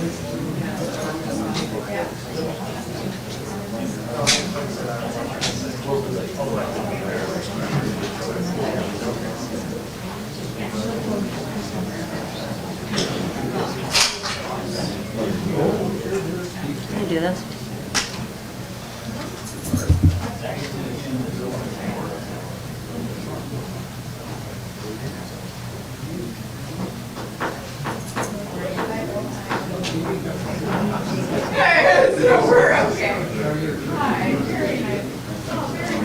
Can I do this? We're okay. Hi, very nice. Oh, very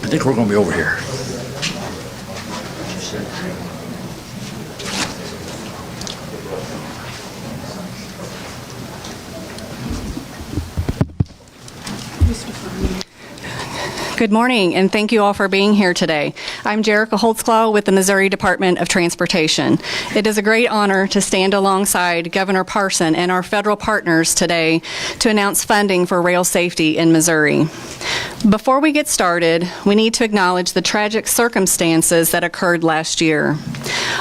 I think we're going to be over here. Good morning, and thank you all for being here today. I'm Jerica Holtzclaw with the Missouri Department of Transportation. It is a great honor to stand alongside Governor Parson and our federal partners today to announce funding for rail safety in Missouri. Before we get started, we need to acknowledge the tragic circumstances that occurred last year.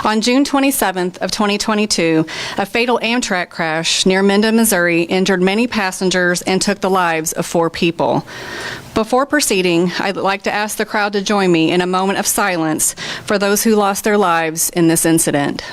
On June 27th of 2022, a fatal Amtrak crash near Mendon, Missouri injured many passengers and took the lives of 4 people. Before proceeding, I'd like to ask the crowd to join me in a moment of silence for those who lost their lives in this incident.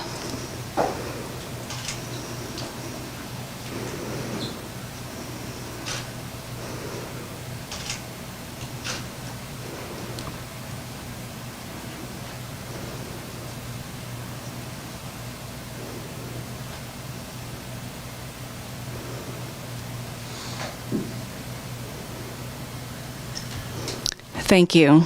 Thank you.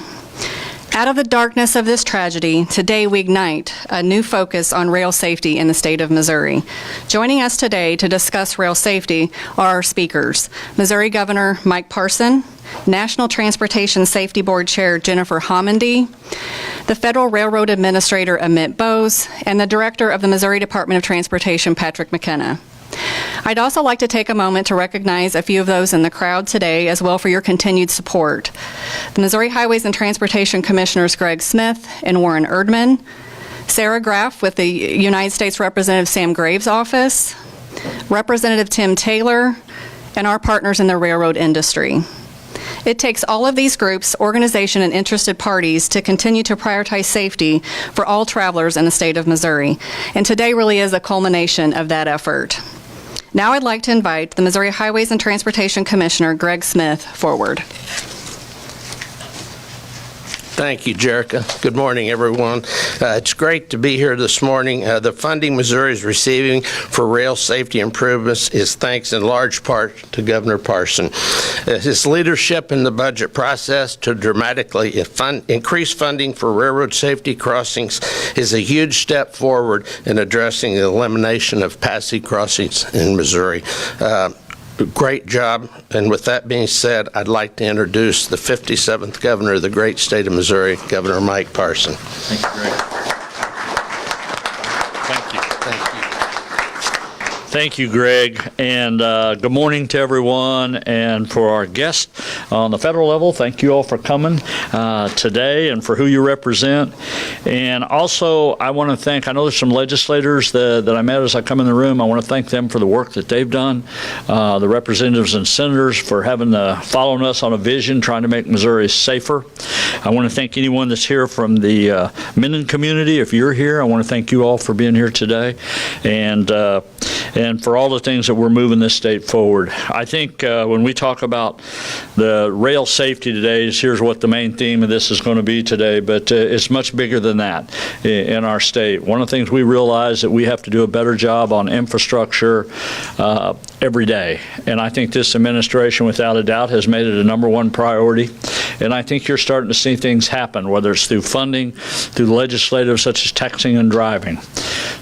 Out of the darkness of this tragedy, today we ignite a new focus on rail safety in the state of Missouri. Joining us today to discuss rail safety are our speakers, Missouri Governor Mike Parson, National Transportation Safety Board Chair Jennifer Homendy, the Federal Railroad Administrator Amit Bose, and the Director of the Missouri Department of Transportation, Patrick McKenna. I'd also like to take a moment to recognize a few of those in the crowd today as well for your continued support. The Missouri Highways and Transportation Commissioners Greg Smith and Warren Erdman, Sarah Graff with the United States Representative Sam Graves' office, Representative Tim Taylor, and our partners in the railroad industry. It takes all of these groups, organizations, and interested parties to continue to prioritize safety for all travelers in the state of Missouri, and today really is a culmination of that effort. Now I'd like to invite the Missouri Highways and Transportation Commissioner, Greg Smith, forward. Thank you, Jerica. Good morning, everyone. It's great to be here this morning. The funding Missouri is receiving for rail safety improvements is thanks in large part to Governor Parson. His leadership in the budget process to dramatically increase funding for railroad safety crossings is a huge step forward in addressing the elimination of passing crossings in Missouri. great job. And with that being said, I'd like to introduce the 57th governor of the great state of Missouri, Governor Mike Parson. Thank you, Greg. Thank you. Thank you. Thank you, Greg, and good morning to everyone. And for our guests on the federal level, thank you all for coming today and for who you represent. And also, I want to thank, I know there's some legislators that I met as I come in the room. I want to thank them for the work that they've done, the representatives and senators for following us on a vision, trying to make Missouri safer. I want to thank anyone that's here from the Minden community. If you're here, I want to thank you all for being here today. And for all the things that we're moving this state forward. I think when we talk about the rail safety today, here's what the main theme of this is going to be today, but it's much bigger than that in our state. One of the things we realize that we have to do a better job on infrastructure every day. And I think this administration, without a doubt, has made it a #1 priority. And I think you're starting to see things happen, whether it's through funding, through legislative such as texting and driving,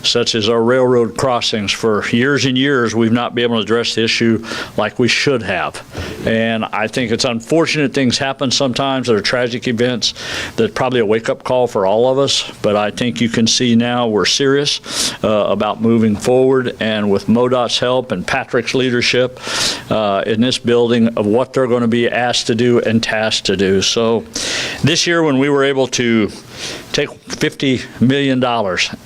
such as our railroad crossings. For years and years, we've not been able to address the issue like we should have. And I think it's unfortunate things happen sometimes that are tragic events that probably a wake-up call for all of us. But I think you can see now we're serious about moving forward, and with MoDOT's help and Patrick's leadership in this building of what they're going to be asked to do and tasked to do. So this year when we were able to take $50 million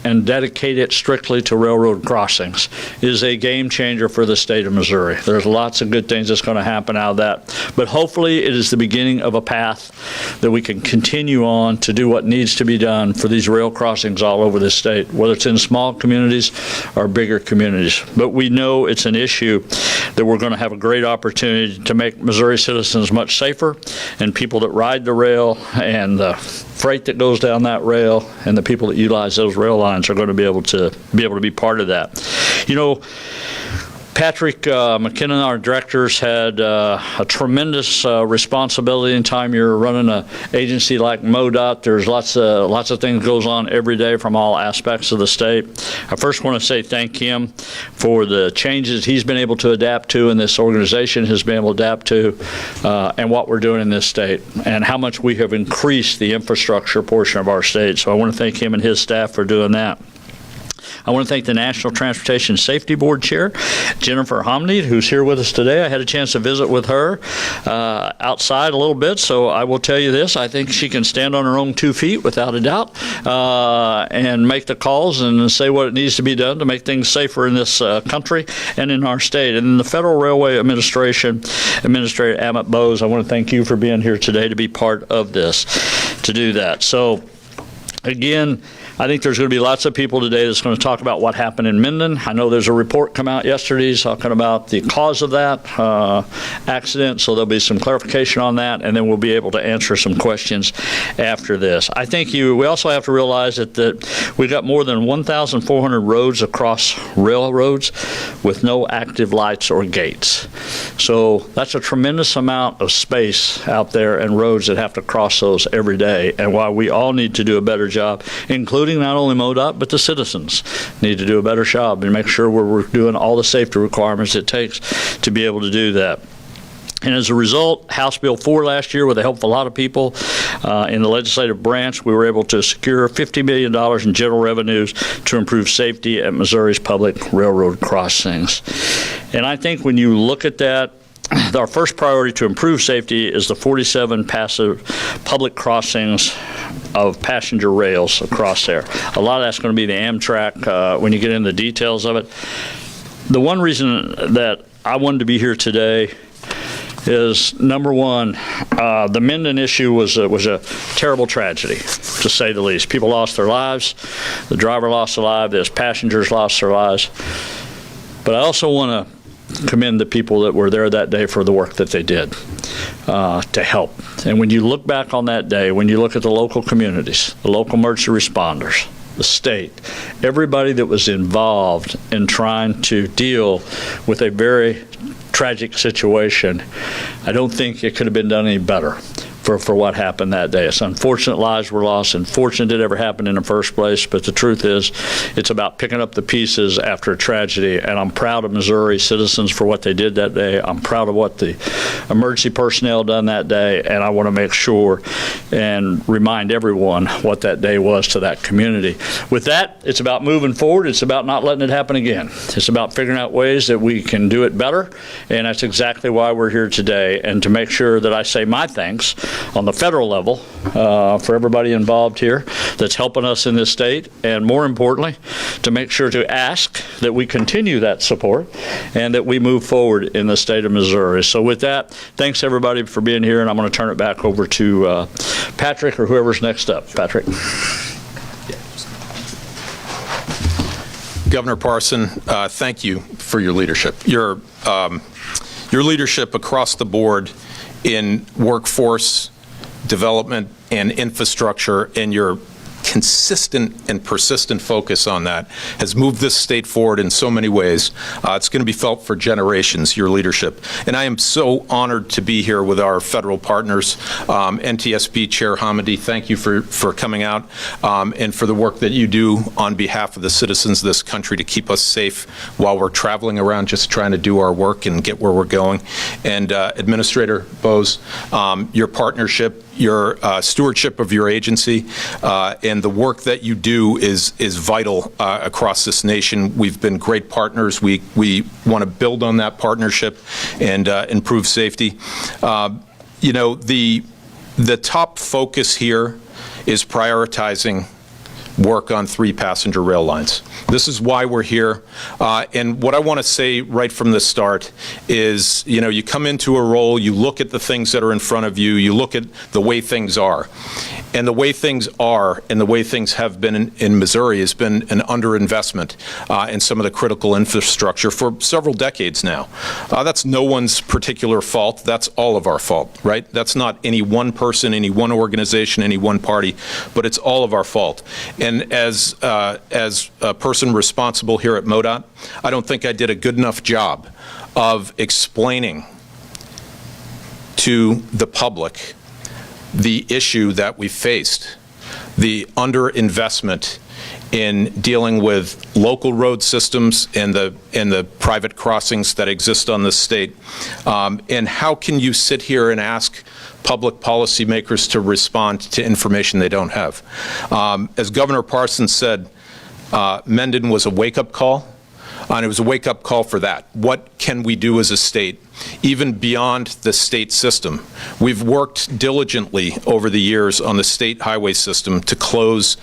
and dedicate it strictly to railroad crossings is a game changer for the state of Missouri. There's lots of good things that's going to happen out of that. But hopefully it is the beginning of a path that we can continue on to do what needs to be done for these rail crossings all over the state, whether it's in small communities or bigger communities. But we know it's an issue that we're going to have a great opportunity to make Missouri citizens much safer, and people that ride the rail and the freight that goes down that rail and the people that utilize those rail lines are going to be able to be part of that. You know, Patrick McKinnon, our directors, had a tremendous responsibility. Anytime you're running an agency like MoDOT, there's lots of things goes on every day from all aspects of the state. I first want to say thank him for the changes he's been able to adapt to, and this organization has been able to adapt to, and what we're doing in this state, and how much we have increased the infrastructure portion of our state. So I want to thank him and his staff for doing that. I want to thank the National Transportation Safety Board Chair, Jennifer Homney, who's here with us today. I had a chance to visit with her outside a little bit, so I will tell you this. I think she can stand on her own 2 feet without a doubt and make the calls and say what it needs to be done to make things safer in this country and in our state. And the Federal Railway Administration, Administrator Amit Bose, I want to thank you for being here today to be part of this, to do that. So, again, I think there's going to be lots of people today that's going to talk about what happened in Minden. I know there's a report come out yesterday talking about the cause of that accident, so there'll be some clarification on that, and then we'll be able to answer some questions after this. I think we also have to realize that we've got more than 1,400 roads across railroads with no active lights or gates. So that's a tremendous amount of space out there and roads that have to cross those every day, and why we all need to do a better job, including not only MoDOT, but the citizens need to do a better job and make sure we're doing all the safety requirements it takes to be able to do that. And as a result, House Bill 4 last year, with the help of a lot of people in the legislative branch, we were able to secure $50 million in general revenues to improve safety at Missouri's public railroad crossings. And I think when you look at that, our first priority to improve safety is the 47 passive public crossings of passenger rails across there. A lot of that's going to be the Amtrak when you get into the details of it. The one reason that I wanted to be here today is, number one, the Minden issue was a terrible tragedy, to say the least. People lost their lives. The driver lost their life. The passengers lost their lives. But I also want to commend the people that were there that day for the work that they did to help. And when you look back on that day, when you look at the local communities, the local emergency responders, the state, everybody that was involved in trying to deal with a very tragic situation, I don't think it could have been done any better for what happened that day. It's unfortunate lives were lost, unfortunate it ever happened in the first place, but the truth is it's about picking up the pieces after a tragedy, and I'm proud of Missouri citizens for what they did that day. I'm proud of what the emergency personnel done that day, and I want to make sure and remind everyone what that day was to that community. With that, it's about moving forward. It's about not letting it happen again. It's about figuring out ways that we can do it better, and that's exactly why we're here today, and to make sure that I say my thanks on the federal level for everybody involved here that's helping us in this state, and more importantly, to make sure to ask that we continue that support and that we move forward in the state of Missouri. So with that, thanks everybody for being here, and I'm going to turn it back over to Patrick or whoever's next up. Patrick. Governor Parson, thank you for your leadership. Your leadership across the board in workforce development and infrastructure, and your consistent and persistent focus on that has moved this state forward in so many ways. It's going to be felt for generations, your leadership. And I am so honored to be here with our federal partners. NTSB Chair Hamady, thank you for coming out and for the work that you do on behalf of the citizens of this country to keep us safe while we're traveling around just trying to do our work and get where we're going. And Administrator Bose, your partnership, your stewardship of your agency, and the work that you do is vital across this nation. We've been great partners. We want to build on that partnership and improve safety. You know, the top focus here is prioritizing work on 3 passenger rail lines. This is why we're here. And what I want to say right from the start is, you know, you come into a role, you look at the things that are in front of you, you look at the way things are. And the way things are and the way things have been in Missouri has been an underinvestment in some of the critical infrastructure for several decades now. That's no one's particular fault. That's all of our fault, right? That's not any one person, any one organization, any one party, but it's all of our fault. And as a person responsible here at MoDOT, I don't think I did a good enough job of explaining to the public the issue that we faced, the underinvestment in dealing with local road systems and the private crossings that exist on the state. And how can you sit here and ask public policymakers to respond to information they don't have? As Governor Parson said, Menden was a wake-up call, and it was a wake-up call for that. What can we do as a state, even beyond the state system? We've worked diligently over the years on the state highway system to close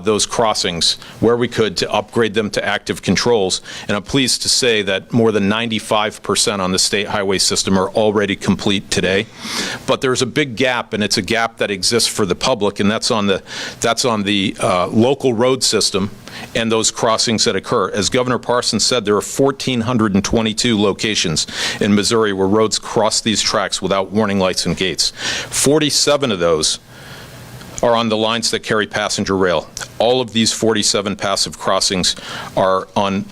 those crossings where we could, to upgrade them to active controls. And I'm pleased to say that more than 95% on the state highway system are already complete today. But there's a big gap, and it's a gap that exists for the public, and that's on the local road system and those crossings that occur. As Governor Parson said, there are 1,422 locations in Missouri where roads cross these tracks without warning lights and gates. 47 of those are on the lines that carry passenger rail. All of these 47 passive crossings are on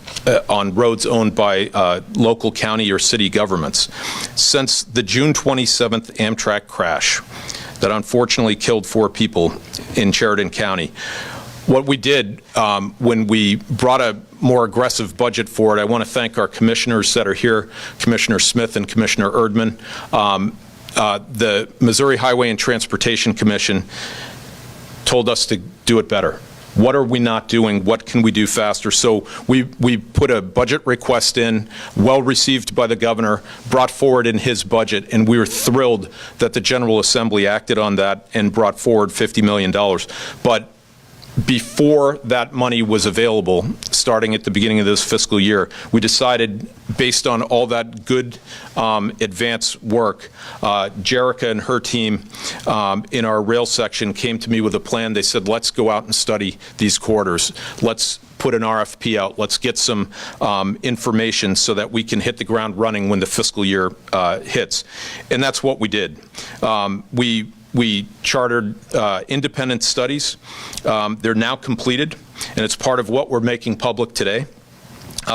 roads owned by local county or city governments. Since the June 27th Amtrak crash that unfortunately killed 4 people in Sheridan County, what we did when we brought a more aggressive budget for it, I want to thank our commissioners that are here, Commissioner Smith and Commissioner Erdman. The Missouri Highway and Transportation Commission told us to do it better. What are we not doing? What can we do faster? So we put a budget request in, well received by the governor, brought forward in his budget, and we were thrilled that the General Assembly acted on that and brought forward $50 million. But before that money was available, starting at the beginning of this fiscal year, we decided, based on all that good advance work, Jerica and her team in our rail section came to me with a plan. They said, let's go out and study these corridors. Let's put an RFP out. Let's get some information so that we can hit the ground running when the fiscal year hits. And that's what we did. We chartered independent studies. They're now completed, and it's part of what we're making public today.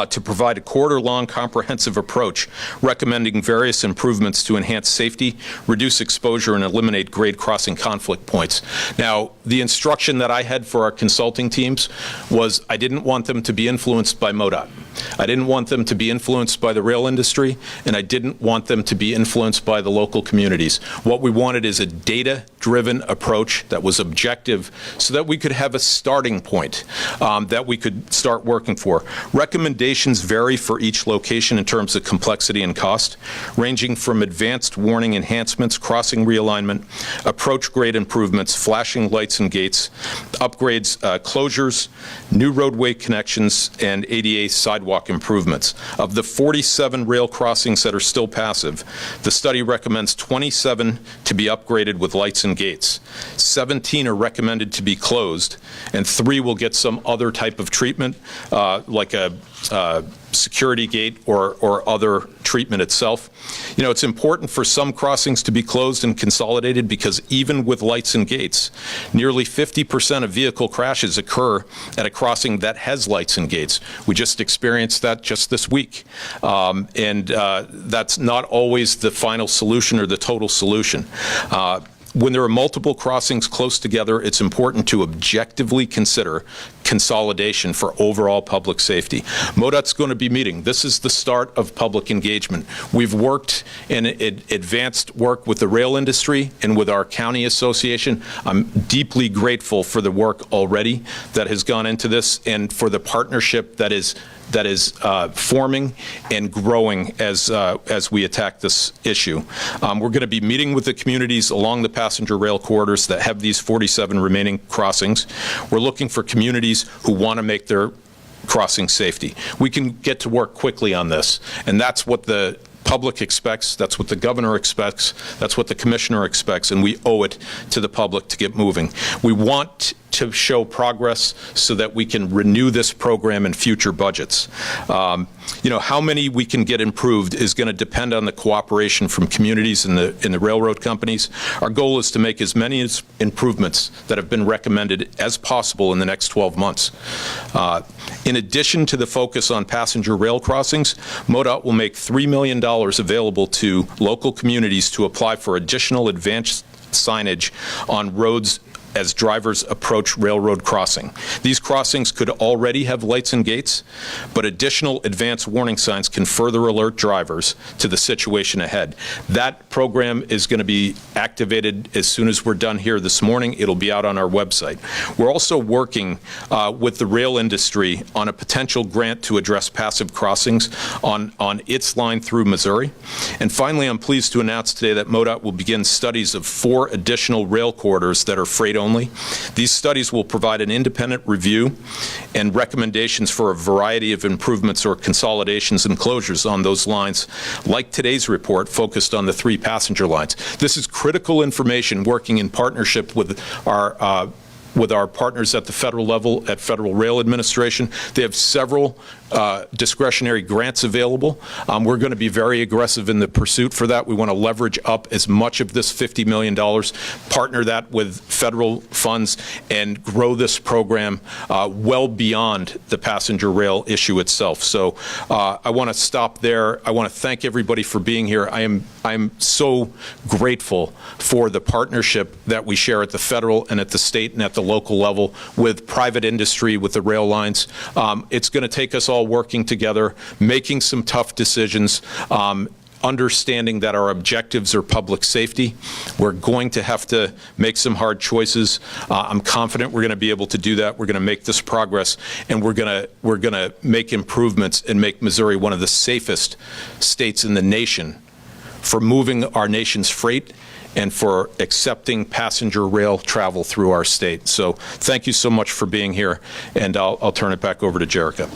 to provide a quarter-long comprehensive approach recommending various improvements to enhance safety, reduce exposure, and eliminate grade crossing conflict points. Now, the instruction that I had for our consulting teams was I didn't want them to be influenced by MoDOT. I didn't want them to be influenced by the rail industry, and I didn't want them to be influenced by the local communities. What we wanted is a data-driven approach that was objective so that we could have a starting point that we could start working for. Recommendations vary for each location in terms of complexity and cost, ranging from advanced warning enhancements, crossing realignment, approach grade improvements, flashing lights and gates, upgrades, closures, new roadway connections, and ADA sidewalk improvements. Of the 47 rail crossings that are still passive, the study recommends 27 to be upgraded with lights and gates. 17 are recommended to be closed, and 3 will get some other type of treatment, like a security gate or other treatment itself. You know, it's important for some crossings to be closed and consolidated because even with lights and gates, nearly 50% of vehicle crashes occur at a crossing that has lights and gates. We just experienced that just this week. That's not always the final solution or the total solution. When there are multiple crossings close together, it's important to objectively consider consolidation for overall public safety. MoDOT's going to be meeting. This is the start of public engagement. We've worked in advanced work with the rail industry and with our county association. I'm deeply grateful for the work already that has gone into this and for the partnership that is forming and growing as we attack this issue. We're going to be meeting with the communities along the passenger rail corridors that have these 47 remaining crossings. We're looking for communities who want to make their crossing safety. We can get to work quickly on this, and that's what the public expects, that's what the governor expects, that's what the commissioner expects, and we owe it to the public to get moving. We want to show progress so that we can renew this program in future budgets. You know, how many we can get improved is going to depend on the cooperation from communities and the railroad companies. Our goal is to make as many improvements that have been recommended as possible in the next 12 months. In addition to the focus on passenger rail crossings, MoDOT will make $3 million available to local communities to apply for additional advanced signage on roads as drivers approach railroad crossing. These crossings could already have lights and gates, but additional advanced warning signs can further alert drivers to the situation ahead. That program is going to be activated as soon as we're done here this morning. It'll be out on our website. We're also working with the rail industry on a potential grant to address passive crossings on its line through Missouri. And finally, I'm pleased to announce today that MoDOT will begin studies of 4 additional rail corridors that are freight only. These studies will provide an independent review and recommendations for a variety of improvements or consolidations and closures on those lines, like today's report focused on the 3 passenger lines. This is critical information working in partnership with our partners at the federal level, at Federal Rail Administration. They have several discretionary grants available. We're going to be very aggressive in the pursuit for that. We want to leverage up as much of this $50 million, partner that with federal funds, and grow this program well beyond the passenger rail issue itself. So I want to stop there. I want to thank everybody for being here. I'm so grateful for the partnership that we share at the federal and at the state and at the local level with private industry, with the rail lines. It's going to take us all working together, making some tough decisions, understanding that our objectives are public safety. We're going to have to make some hard choices. I'm confident we're going to be able to do that. We're going to make this progress, and we're going to make improvements and make Missouri one of the safest states in the nation for moving our nation's freight and for accepting passenger rail travel through our state. So thank you so much for being here, and I'll turn it back over to Jerica.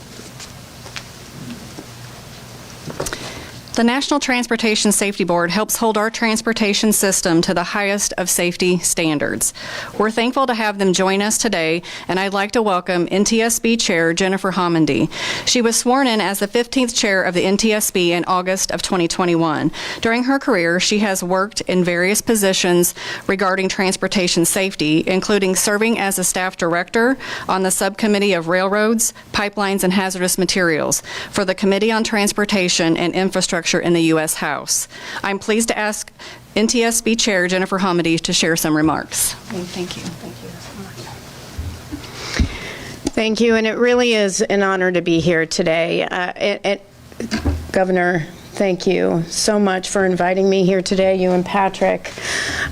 The National Transportation Safety Board helps hold our transportation system to the highest of safety standards. We're thankful to have them join us today, and I'd like to welcome NTSB Chair Jennifer Homendy. She was sworn in as the 15th chair of the NTSB in August of 2021. During her career, she has worked in various positions regarding transportation safety, including serving as a staff director on the Subcommittee of Railroads, Pipelines, and Hazardous Materials for the Committee on Transportation and Infrastructure in the U.S. House. I'm pleased to ask NTSB Chair Jennifer Homendy to share some remarks. Thank you. Thank you, and it really is an honor to be here today. Governor, thank you so much for inviting me here today, you and Patrick.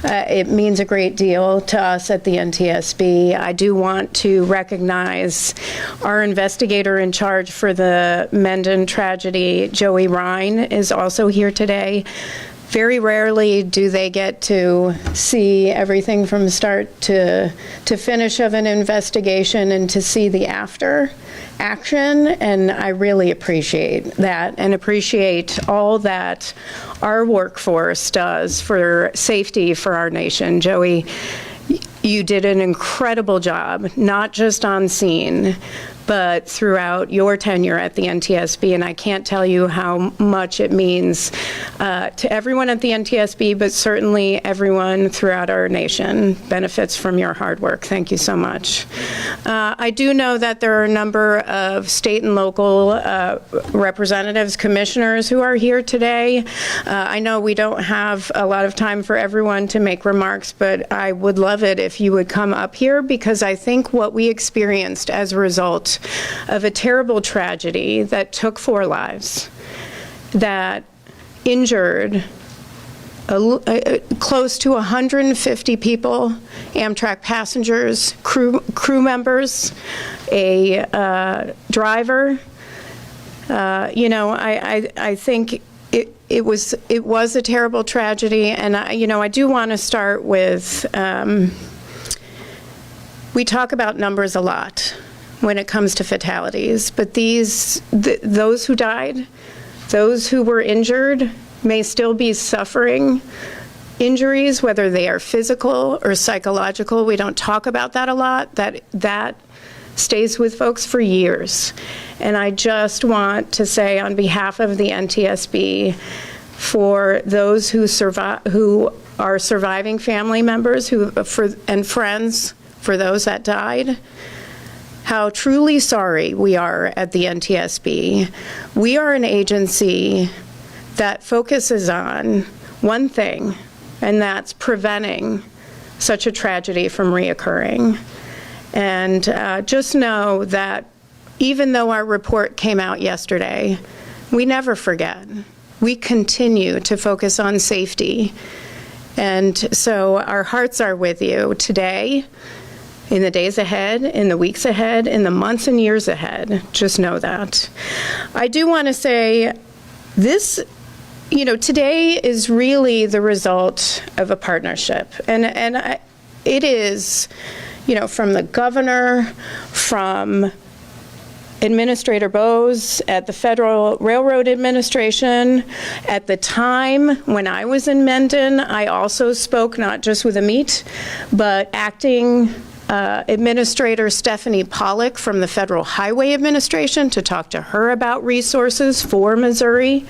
It means a great deal to us at the NTSB. I do want to recognize our investigator in charge for the Mendon tragedy, Joey Ryan, is also here today. Very rarely do they get to see everything from start to finish of an investigation and to see the after action, and I really appreciate that and appreciate all that our workforce does for safety for our nation. Joey, you did an incredible job, not just on scene, but throughout your tenure at the NTSB, and I can't tell you how much it means to everyone at the NTSB, but certainly everyone throughout our nation benefits from your hard work. Thank you so much. I do know that there are a number of state and local representatives, commissioners who are here today. I know we don't have a lot of time for everyone to make remarks, but I would love it if you would come up here, because I think what we experienced as a result of a terrible tragedy that took 4 lives, that injured close to 150 people, Amtrak passengers, crew members, a driver. I think it was a terrible tragedy, and I do want to start with, we talk about numbers a lot when it comes to fatalities, but those who died, those who were injured, may still be suffering injuries, whether they are physical or psychological. We don't talk about that a lot. That stays with folks for years. And I just want to say on behalf of the NTSB, for those who are surviving family members and friends for those that died, how truly sorry we are at the NTSB. We are an agency that focuses on one thing, and that's preventing such a tragedy from reoccurring. And just know that even though our report came out yesterday, we never forget. We continue to focus on safety. And so our hearts are with you today, in the days ahead, in the weeks ahead, in the months and years ahead. Just know that. I do want to say this, today is really the result of a partnership. And it is, from the governor, from Administrator Bose at the Federal Railroad Administration. At the time when I was in Mendon, I also spoke not just with Amit, but acting Administrator Stephanie Pollock from the Federal Highway Administration to talk to her about resources for Missouri.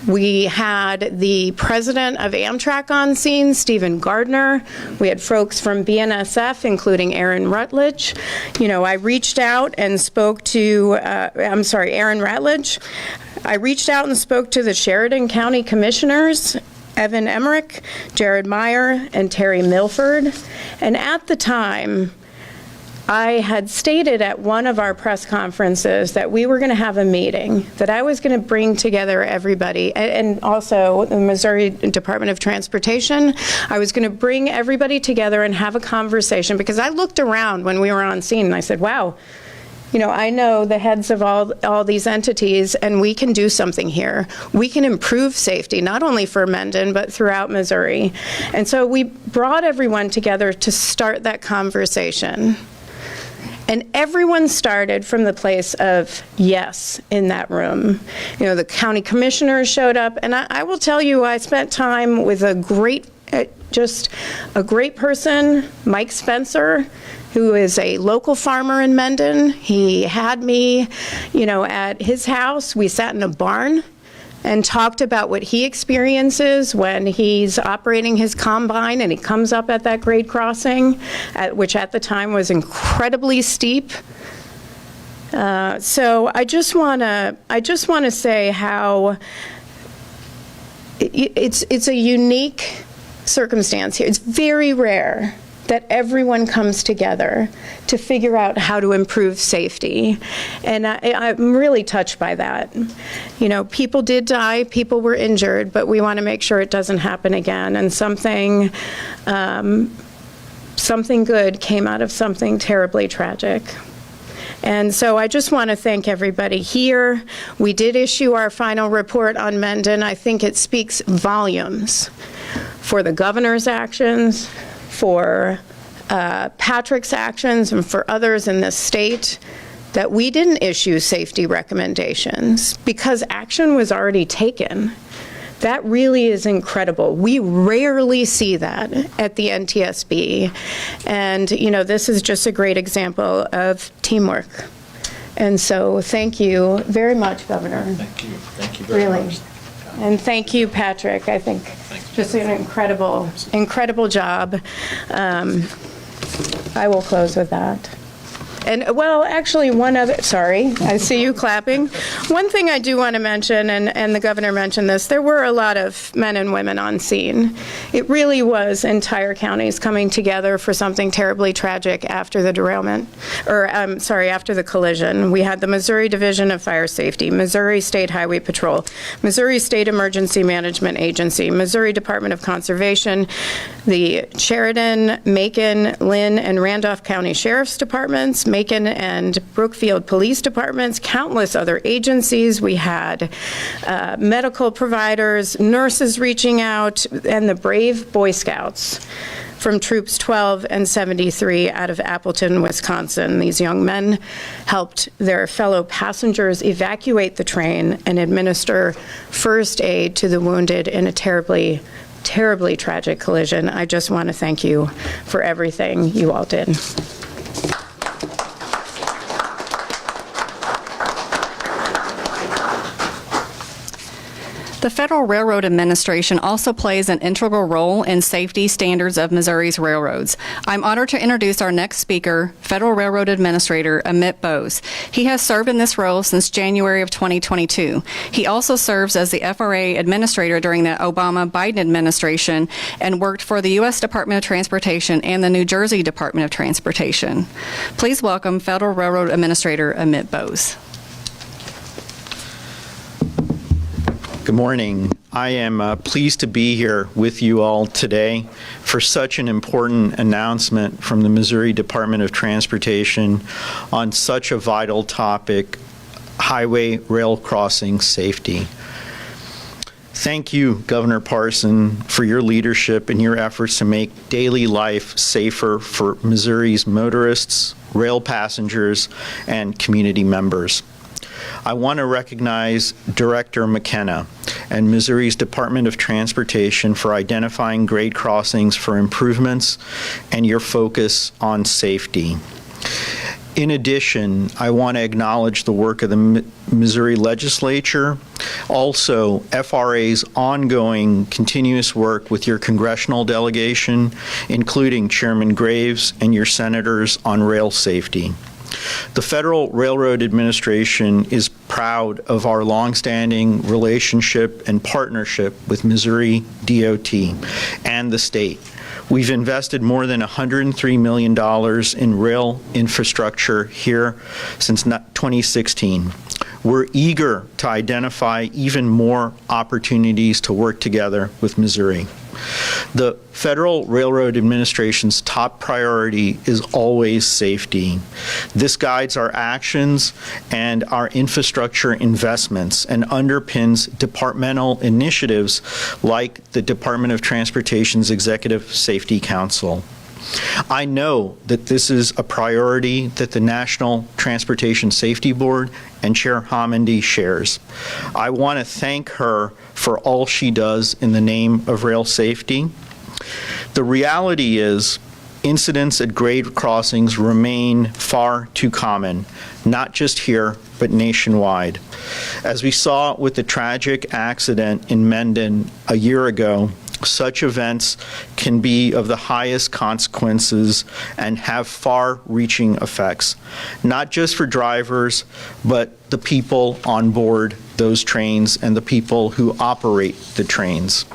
We had the president of Amtrak on scene, Stephen Gardner. We had folks from BNSF, including Aaron Rutledge. I reached out and spoke to, Aaron Rutledge. I reached out and spoke to the Sheridan County Commissioners, Evan Emmerich, Jared Meyer, and Terry Milford. And at the time, I had stated at one of our press conferences that we were going to have a meeting, that I was going to bring together everybody, and also the Missouri Department of Transportation. I was going to bring everybody together and have a conversation, because I looked around when we were on scene and I said, wow, I know the heads of all these entities, and we can do something here. We can improve safety, not only for Mendon, but throughout Missouri. And so we brought everyone together to start that conversation. And everyone started from the place of yes in that room. You know, the county commissioners showed up, and I will tell you, I spent time with just a great person, Mike Spencer, who is a local farmer in Mendon. He had me, you know, at his house. We sat in a barn and talked about what he experiences when he's operating his combine and he comes up at that grade crossing, which at the time was incredibly steep. So I just want to say how it's a unique circumstance here. It's very rare that everyone comes together to figure out how to improve safety. And I'm really touched by that. You know, people did die, people were injured, but we want to make sure it doesn't happen again. And something good came out of something terribly tragic. And so I just want to thank everybody here. We did issue our final report on Mendon. I think it speaks volumes for the governor's actions, for Patrick's actions, and for others in this state, that we didn't issue safety recommendations because action was already taken. That really is incredible. We rarely see that at the NTSB. And, you know, this is just a great example of teamwork. And so thank you very much, Governor. Thank you. Thank you very much. And thank you, Patrick. I think just an incredible job. I will close with that. And, well, actually, sorry, I see you clapping. One thing I do want to mention, and the governor mentioned this, there were a lot of men and women on scene. It really was entire counties coming together for something terribly tragic after the derailment, after the collision. We had the Missouri Division of Fire Safety, Missouri State Highway Patrol, Missouri State Emergency Management Agency, Missouri Department of Conservation, the Sheridan, Macon, Lynn, and Randolph County Sheriff's Departments, Macon and Brookfield Police Departments, countless other agencies. We had medical providers, nurses reaching out, and the brave Boy Scouts from Troops 12 and 73 out of Appleton, Wisconsin. These young men helped their fellow passengers evacuate the train and administer first aid to the wounded in a terribly tragic collision. I just want to thank you for everything you all did. The Federal Railroad Administration also plays an integral role in safety standards of Missouri's railroads. I'm honored to introduce our next speaker, Federal Railroad Administrator Amit Bose. He has served in this role since January of 2022. He also serves as the FRA Administrator during the Obama-Biden administration and worked for the U.S. Department of Transportation and the New Jersey Department of Transportation. Please welcome Federal Railroad Administrator Amit Bose. Good morning. I am pleased to be here with you all today for such an important announcement from the Missouri Department of Transportation on such a vital topic, highway rail crossing safety. Thank you, Governor Parson, for your leadership and your efforts to make daily life safer for Missouri's motorists, rail passengers, and community members. I want to recognize Director McKenna and Missouri's Department of Transportation for identifying grade crossings for improvements and your focus on safety. In addition, I want to acknowledge the work of the Missouri Legislature, also FRA's ongoing continuous work with your congressional delegation, including Chairman Graves and your senators on rail safety. The Federal Railroad Administration is proud of our longstanding relationship and partnership with Missouri DOT and the state. We've invested more than $103 million in rail infrastructure here since 2016. We're eager to identify even more opportunities to work together with Missouri. The Federal Railroad Administration's top priority is always safety. This guides our actions and our infrastructure investments and underpins departmental initiatives like the Department of Transportation's Executive Safety Council. I know that this is a priority that the National Transportation Safety Board and Chair Homendy shares. I want to thank her for all she does in the name of rail safety. The reality is, incidents at grade crossings remain far too common, not just here, but nationwide. As we saw with the tragic accident in Mendon a year ago, such events can be of the highest consequences and have far-reaching effects, not just for drivers, but the people on board those trains and the people who operate the trains.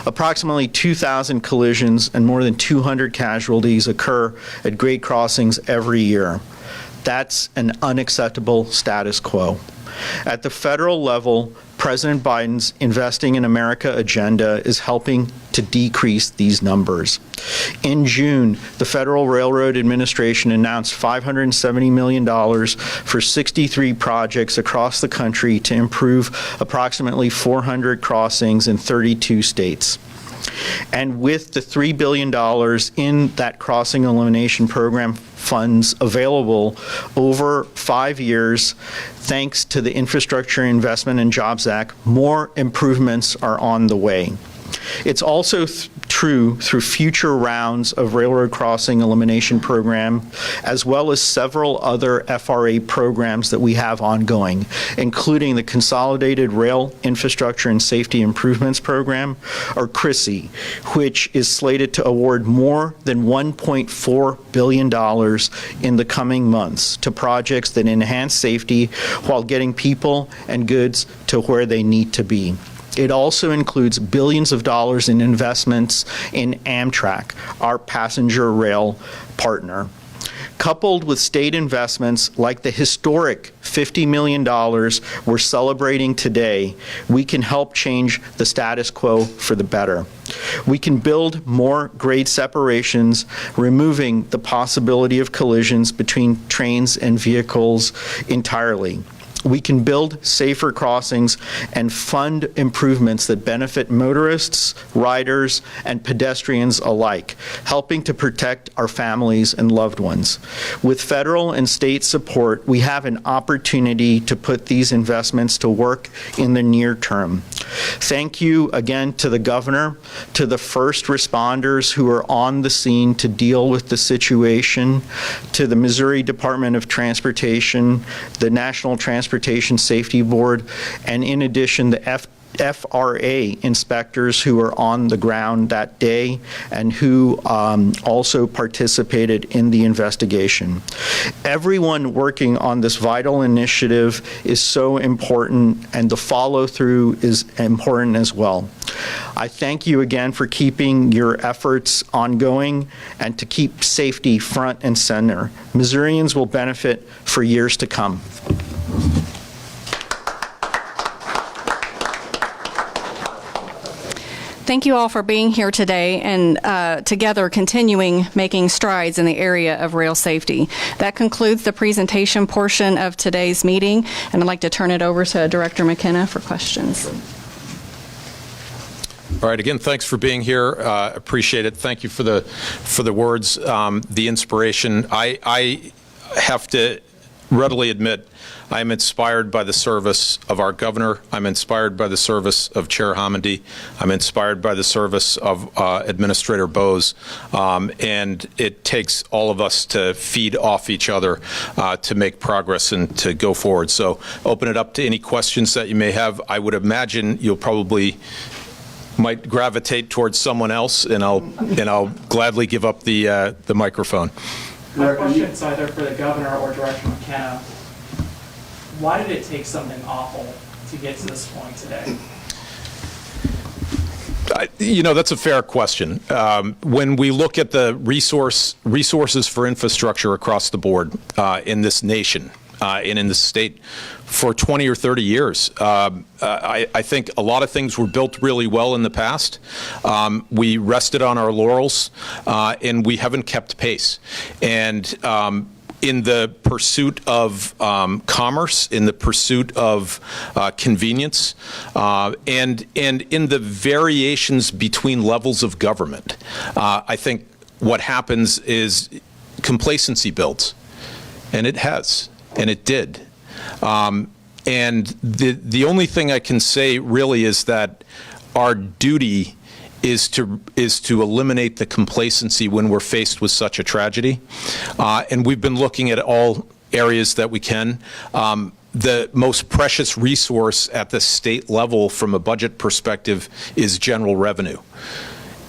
Approximately 2,000 collisions and more than 200 casualties occur at grade crossings every year. That's an unacceptable status quo. At the federal level, President Biden's Investing in America agenda is helping to decrease these numbers. In June, the Federal Railroad Administration announced $570 million for 63 projects across the country to improve approximately 400 crossings in 32 states. And with the $3 billion in that crossing elimination program funds available over 5 years, thanks to the Infrastructure Investment and Jobs Act, more improvements are on the way. It's also true through future rounds of railroad crossing elimination program, as well as several other FRA programs that we have ongoing, including the Consolidated Rail Infrastructure and Safety Improvements Program, or CRISI, which is slated to award more than $1.4 billion in the coming months to projects that enhance safety while getting people and goods to where they need to be. It also includes billions of dollars in investments in Amtrak, our passenger rail partner. Coupled with state investments like the historic $50 million we're celebrating today, we can help change the status quo for the better. We can build more grade separations, removing the possibility of collisions between trains and vehicles entirely. We can build safer crossings and fund improvements that benefit motorists, riders, and pedestrians alike, helping to protect our families and loved ones. With federal and state support, we have an opportunity to put these investments to work in the near term. Thank you again to the governor, to the first responders who are on the scene to deal with the situation, to the Missouri Department of Transportation, the National Transportation Safety Board, and in addition, the FRA inspectors who were on the ground that day and who also participated in the investigation. Everyone working on this vital initiative is so important, and the follow-through is important as well. I thank you again for keeping your efforts ongoing and to keep safety front and center. Missourians will benefit for years to come. Thank you all for being here today and together continuing making strides in the area of rail safety. That concludes the presentation portion of today's meeting, and I'd like to turn it over to Director McKenna for questions. All right, again, thanks for being here. Appreciate it. Thank you for the words, the inspiration. I have to readily admit, I'm inspired by the service of our governor. I'm inspired by the service of Chair Homendy. I'm inspired by the service of Administrator Bose. And it takes all of us to feed off each other to make progress and to go forward. So open it up to any questions that you may have. I would imagine you'll probably might gravitate towards someone else, and I'll gladly give up the microphone. My question's either for the governor or Director McKenna. Why did it take something awful to get to this point today? That's a fair question. When we look at the resources for infrastructure across the board in this nation and in the state for 20 or 30 years, I think a lot of things were built really well in the past. We rested on our laurels, and we haven't kept pace. And in the pursuit of commerce, in the pursuit of convenience, and in the variations between levels of government, I think what happens is complacency builds, and it has, and it did. And the only thing I can say really is that our duty is to eliminate the complacency when we're faced with such a tragedy. And we've been looking at all areas that we can. The most precious resource at the state level from a budget perspective is general revenue.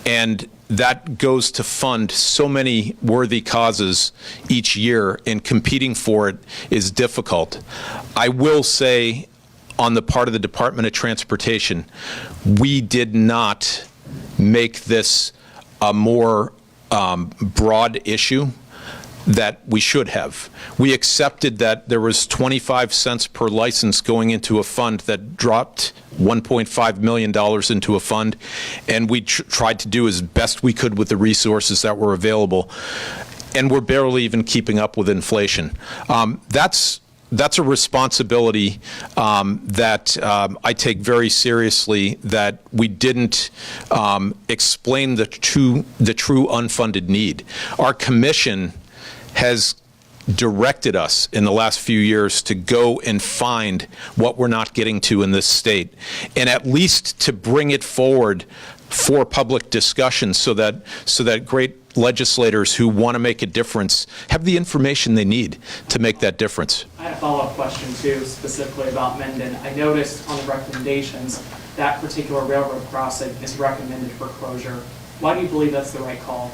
And that goes to fund so many worthy causes each year, and competing for it is difficult. I will say, on the part of the Department of Transportation, we did not make this a more broad issue that we should have. We accepted that there was 25 cents per license going into a fund that dropped $1.5 million into a fund, and we tried to do as best we could with the resources that were available, and we're barely even keeping up with inflation. That's a responsibility that I take very seriously, that we didn't explain the true unfunded need. Our commission has directed us in the last few years to go and find what we're not getting to in this state, and at least to bring it forward for public discussion so that great legislators who want to make a difference have the information they need to make that difference. I had a follow-up question too, specifically about Mendon. I noticed on the recommendations that particular railroad crossing is recommended for closure. Why do you believe that's the right call?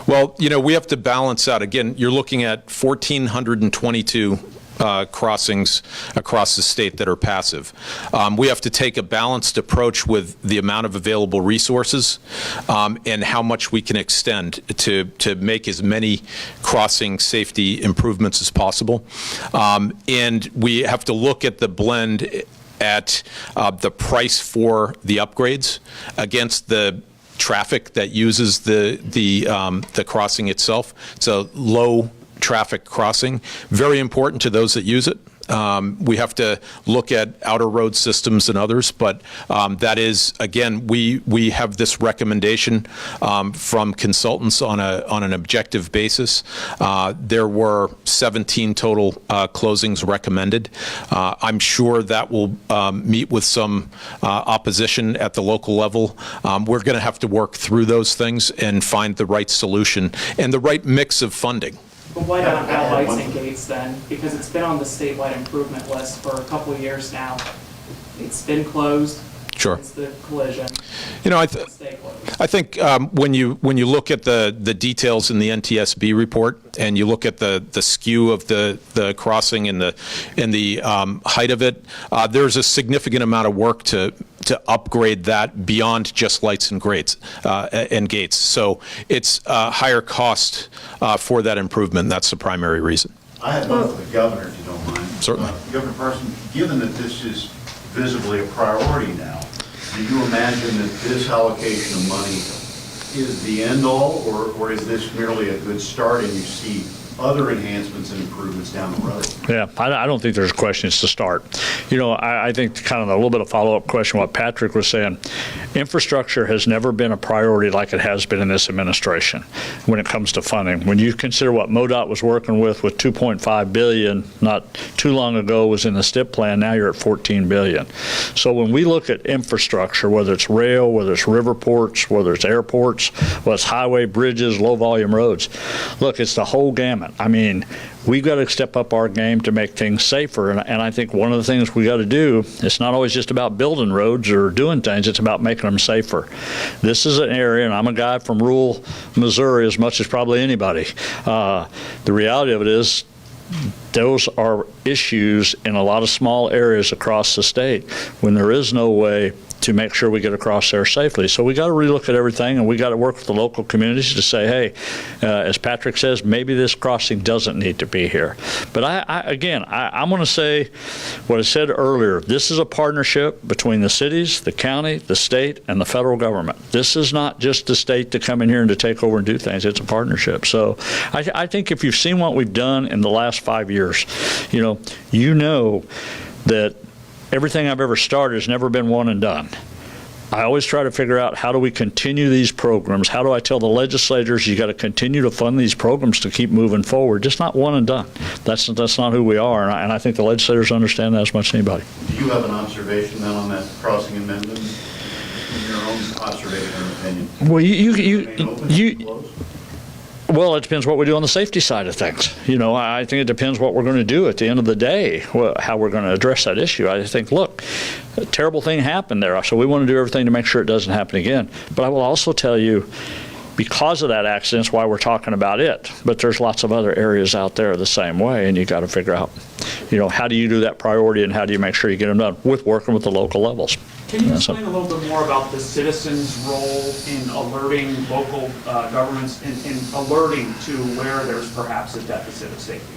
Well, we have to balance out. Again, you're looking at 1,422 crossings across the state that are passive. We have to take a balanced approach with the amount of available resources and how much we can extend to make as many crossing safety improvements as possible. And we have to look at the blend at the price for the upgrades against the traffic that uses the crossing itself. It's a low traffic crossing, very important to those that use it. We have to look at outer road systems and others, but that is, again, we have this recommendation from consultants on an objective basis. There were 17 total closings recommended. I'm sure that will meet with some opposition at the local level. We're going to have to work through those things and find the right solution and the right mix of funding. But why not add lights and gates then? Because it's been on the statewide improvement list for a couple of years now. It's been closed. Sure. Since the collision. I think when you look at the details in the NTSB report and you look at the skew of the crossing and the height of it, there's a significant amount of work to upgrade that beyond just lights and gates. So it's a higher cost for that improvement. That's the primary reason. I have one for the governor, if you don't mind. Certainly. Governor Parson, given that this is visibly a priority now, do you imagine that this allocation of money is the end-all, or is this merely a good start and you see other enhancements and improvements down the road? Yeah, I don't think there's a question. It's the start. I think kind of a little bit of follow-up question, what Patrick was saying. Infrastructure has never been a priority like it has been in this administration when it comes to funding. When you consider what MoDOT was working with $2.5 billion not too long ago was in the STIP plan, now you're at $14 billion. So when we look at infrastructure, whether it's rail, whether it's river ports, whether it's airports, whether it's highway, bridges, low-volume roads, look, it's the whole gamut. I mean, we've got to step up our game to make things safer, and I think one of the things we got to do, it's not always just about building roads or doing things, it's about making them safer. This is an area, and I'm a guy from rural Missouri as much as probably anybody. The reality of it is those are issues in a lot of small areas across the state when there is no way to make sure we get across there safely. So we got to relook at everything, and we got to work with the local communities to say, hey, as Patrick says, maybe this crossing doesn't need to be here. But I'm going to say what I said earlier. This is a partnership between the cities, the county, the state, and the federal government. This is not just the state to come in here and to take over and do things. It's a partnership. So I think if you've seen what we've done in the last 5 years, you know that everything I've ever started has never been one and done. I always try to figure out, how do we continue these programs? How do I tell the legislators you got to continue to fund these programs to keep moving forward? Just not one and done. That's not who we are, and I think the legislators understand that as much as anybody. Do you have an observation then on that crossing amendment? In your own observation or opinion? Well, Well, it depends what we do on the safety side of things. I think it depends what we're going to do at the end of the day, how we're going to address that issue. I think, look, a terrible thing happened there, so we want to do everything to make sure it doesn't happen again. But I will also tell you, because of that accident, it's why we're talking about it. But there's lots of other areas out there the same way, and you got to figure out, how do you do that priority and how do you make sure you get them done with working with the local levels. Can you explain a little bit more about the citizens' role in alerting local governments, in alerting to where there's perhaps a deficit of safety?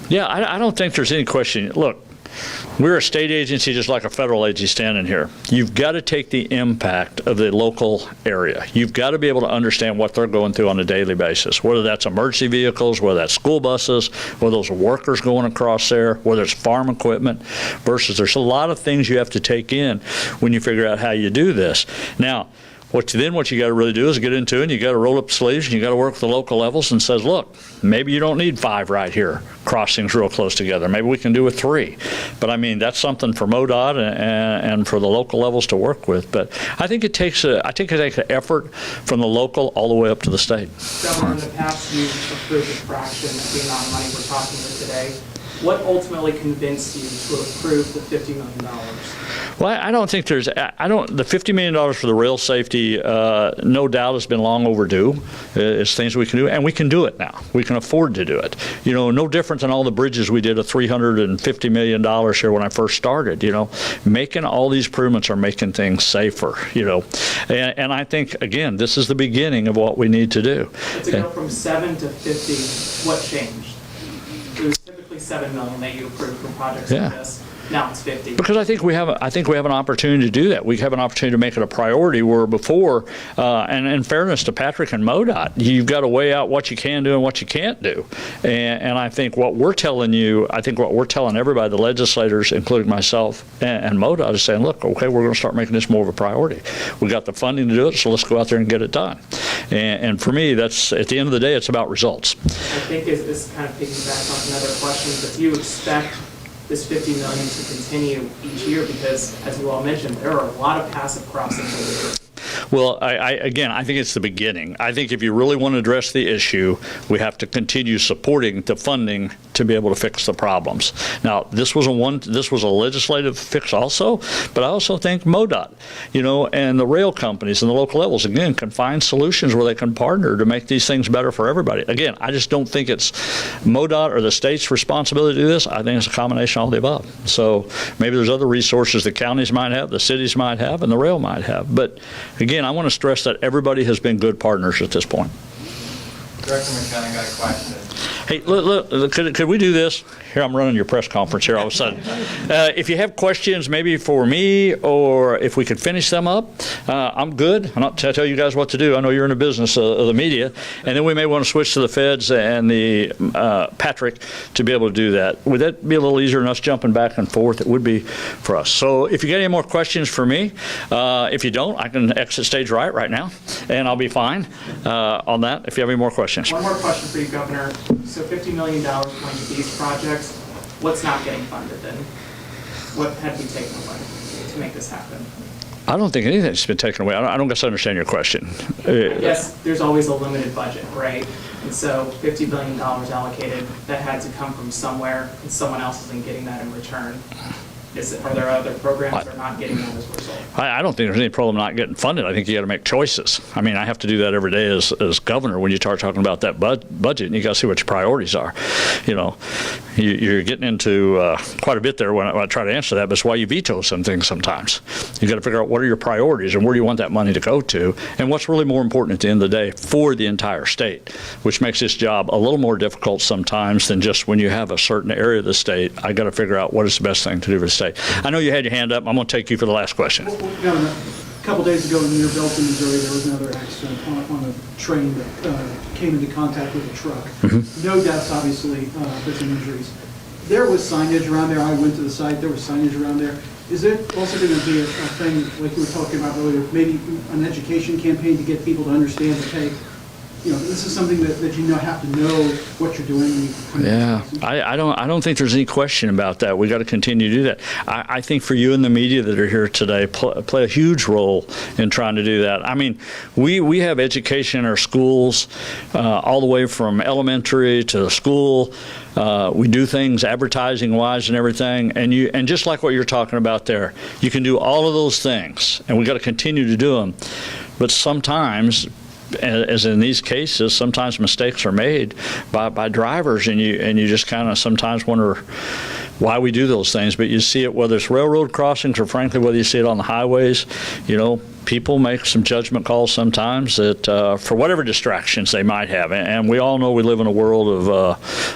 Yeah, I don't think there's any question. Look, we're a state agency just like a federal agency standing here. You've got to take the impact of the local area. You've got to be able to understand what they're going through on a daily basis, whether that's emergency vehicles, whether that's school buses, whether those workers going across there, whether it's farm equipment, versus there's a lot of things you have to take in when you figure out how you do this. Now, what you got to really do is get into it, and you got to roll up sleeves, and you got to work with the local levels and says, look, maybe you don't need 5 right here, crossings real close together. Maybe we can do with 3. But I mean, that's something for MoDOT and for the local levels to work with. But I think it takes an effort from the local all the way up to the state. Governor, in the past, you approved a fraction of the amount of money we're talking about today. What ultimately convinced you to approve the $50 million? Well, I don't think the $50 million for the rail safety, no doubt has been long overdue. It's things we can do, and we can do it now. We can afford to do it. No different than all the bridges we did, $350 million here when I first started. Making all these improvements are making things safer, and I think, again, this is the beginning of what we need to do. To go from 7 to 50, what changed? It was typically $7 million that you approved for projects like this. Now it's 50. Because I think we have an opportunity to do that. We have an opportunity to make it a priority where before, and in fairness to Patrick and MoDOT, you've got to weigh out what you can do and what you can't do. And I think what we're telling everybody, the legislators, including myself and MoDOT, is saying, look, okay, we're going to start making this more of a priority. We got the funding to do it, so let's go out there and get it done. And for me, that's, at the end of the day, it's about results. I think this kind of piggybacks on another question, but do you expect this $50 million to continue each year? Because, as you all mentioned, there are a lot of passive crossings over here. Well, I think it's the beginning. I think if you really want to address the issue, we have to continue supporting the funding to be able to fix the problems. Now, this was a legislative fix also, but I also think MoDOT, and the rail companies and the local levels, again, can find solutions where they can partner to make these things better for everybody. Again, I just don't think it's MoDOT or the state's responsibility to do this. I think it's a combination of all the above. So maybe there's other resources the counties might have, the cities might have, and the rail might have. But again, I want to stress that everybody has been good partners at this point. Director McKenna, got a question. Hey, look, could we do this? Here, I'm running your press conference here all of a sudden. If you have questions maybe for me, or if we could finish them up, I'm good. I'm not to tell you guys what to do. I know you're in the business of the media. And then we may want to switch to the feds and the Patrick to be able to do that. Would that be a little easier than us jumping back and forth? It would be for us. So if you get any more questions for me, if you don't, I can exit stage right now, and I'll be fine on that if you have any more questions. One more question for you, Governor. So $50 million going to these projects, what's not getting funded then? What had to be taken away to make this happen? I don't think anything's been taken away. I don't guess I understand your question. I guess there's always a limited budget, right? And so $50 billion allocated, that had to come from somewhere, and someone else isn't getting that in return. Are there other programs that are not getting that as a result? I don't think there's any problem not getting funded. I think you got to make choices. I mean, I have to do that every day as governor when you start talking about that budget, and you got to see what your priorities are. You're getting into quite a bit there when I try to answer that, but it's why you veto some things sometimes. You got to figure out what are your priorities and where do you want that money to go to, and what's really more important at the end of the day for the entire state, which makes this job a little more difficult sometimes than just when you have a certain area of the state. I got to figure out what is the best thing to do for the state. I know you had your hand up. I'm going to take you for the last question. Governor, a couple days ago in near Belton, Missouri, there was another accident on a train that came into contact with a truck. No deaths, obviously, but some injuries. There was signage around there. I went to the site. There was signage around there. Is it also going to be a thing, like you were talking about earlier, maybe an education campaign to get people to understand that, hey, this is something that you have to know what you're doing. When you come to Yeah, this. I don't think there's any question about that. We got to continue to do that. I think for you and the media that are here today, play a huge role in trying to do that. I mean, we have education in our schools, all the way from elementary to school. We do things advertising-wise and everything, and just like what you're talking about there, you can do all of those things, and we got to continue to do them. But sometimes, as in these cases, sometimes mistakes are made by drivers, and you just kind of sometimes wonder why we do those things. But you see it whether it's railroad crossings or frankly whether you see it on the highways. People make some judgment calls sometimes that for whatever distractions they might have, and we all know we live in a world of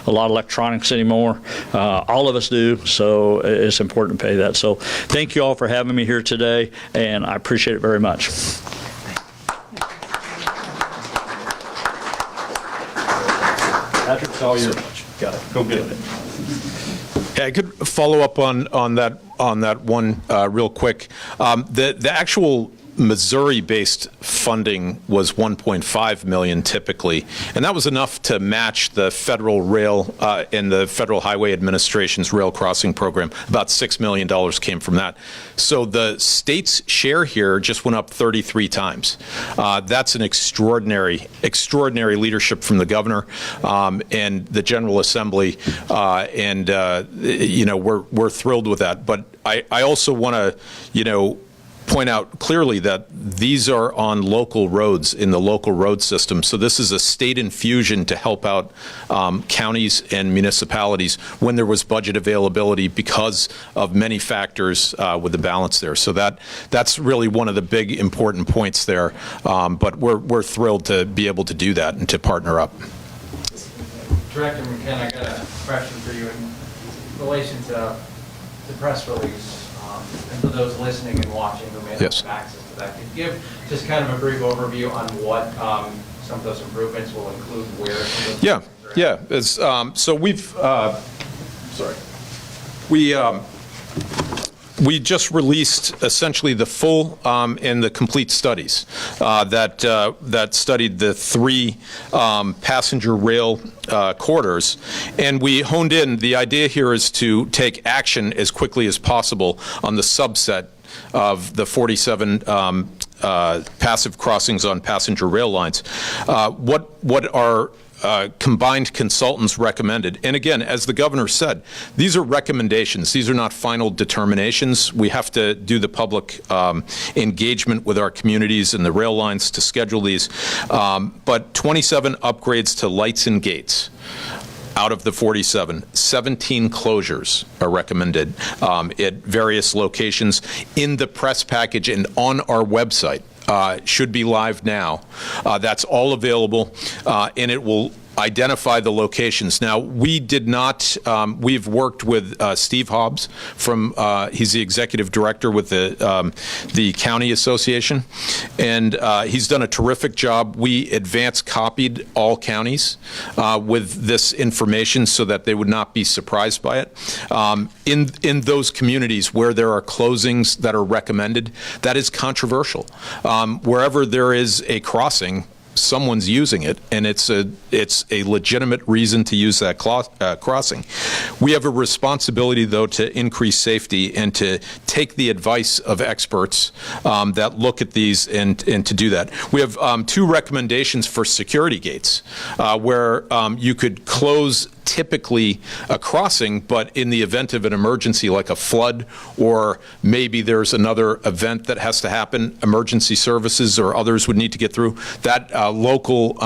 a lot of electronics anymore. All of us do, so it's important to pay that. So thank you all for having me here today, and I appreciate it very much. Patrick, it's all yours. Got it. Go get it. Yeah, I could follow up on that one real quick. The actual Missouri-based funding was $1.5 million typically, and that was enough to match the federal rail and the Federal Highway Administration's rail crossing program. About $6 million came from that. So the state's share here just went up 33 times. That's an extraordinary leadership from the governor and the General Assembly, and we're thrilled with that. But I also want to, point out clearly that these are on local roads in the local road system. So this is a state infusion to help out counties and municipalities when there was budget availability because of many factors with the balance there. So that's really one of the big important points there. But we're thrilled to be able to do that and to partner up. Director McKenna, I got a question for you in relation to the press release. And for those listening and watching who may not Yes. have access to that, could you give just kind of a brief overview on what some of those improvements will include, where some of those improvements are at? Yeah. So we just released essentially the full and the complete studies that studied the 3 passenger rail corridors, and we honed in. The idea here is to take action as quickly as possible on the subset of the 47 passive crossings on passenger rail lines. What are combined consultants recommended. And again, as the governor said, these are recommendations. These are not final determinations. We have to do the public engagement with our communities and the rail lines to schedule these. But 27 upgrades to lights and gates. Out of the 47, 17 closures are recommended at various locations in the press package and on our website. Should be live now. That's all available, and it will identify the locations. Now, we did not, we've worked with Steve Hobbs from, he's the executive director with the county association, and he's done a terrific job. We advance copied all counties with this information so that they would not be surprised by it. In those communities where there are closings that are recommended, that is controversial. Wherever there is a crossing, someone's using it, and it's a legitimate reason to use that crossing. We have a responsibility, though, to increase safety and to take the advice of experts that look at these and to do that. We have 2 recommendations for security gates where you could close typically a crossing, but in the event of an emergency like a flood, or maybe there's another event that has to happen, emergency services or others would need to get through, that local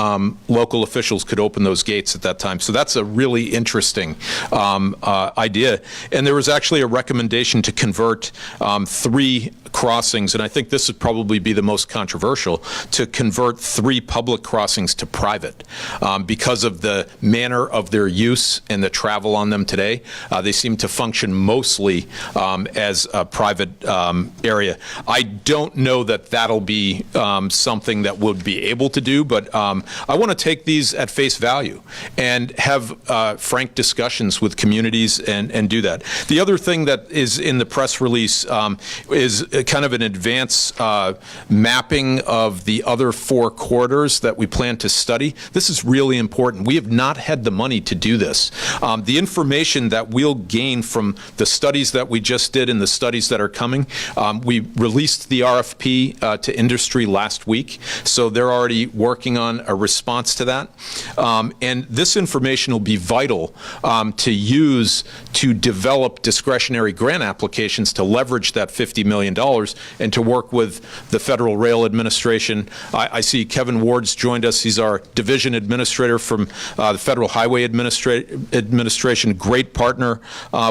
officials could open those gates at that time. So that's a really interesting idea. And there was actually a recommendation to convert 3 crossings, and I think this would probably be the most controversial, to convert 3 public crossings to private. Because of the manner of their use and the travel on them today, they seem to function mostly as a private area. I don't know that that'll be something that we'll be able to do, but I want to take these at face value and have frank discussions with communities and do that. The other thing that is in the press release is kind of an advance mapping of the other 4 corridors that we plan to study. This is really important. We have not had the money to do this. The information that we'll gain from the studies that we just did and the studies that are coming, we released the RFP to industry last week, so they're already working on a response to that. And this information will be vital to use to develop discretionary grant applications to leverage that $50 million and to work with the Federal Rail Administration. I see Kevin Ward's joined us. He's our division administrator from the Federal Highway Administration, great partner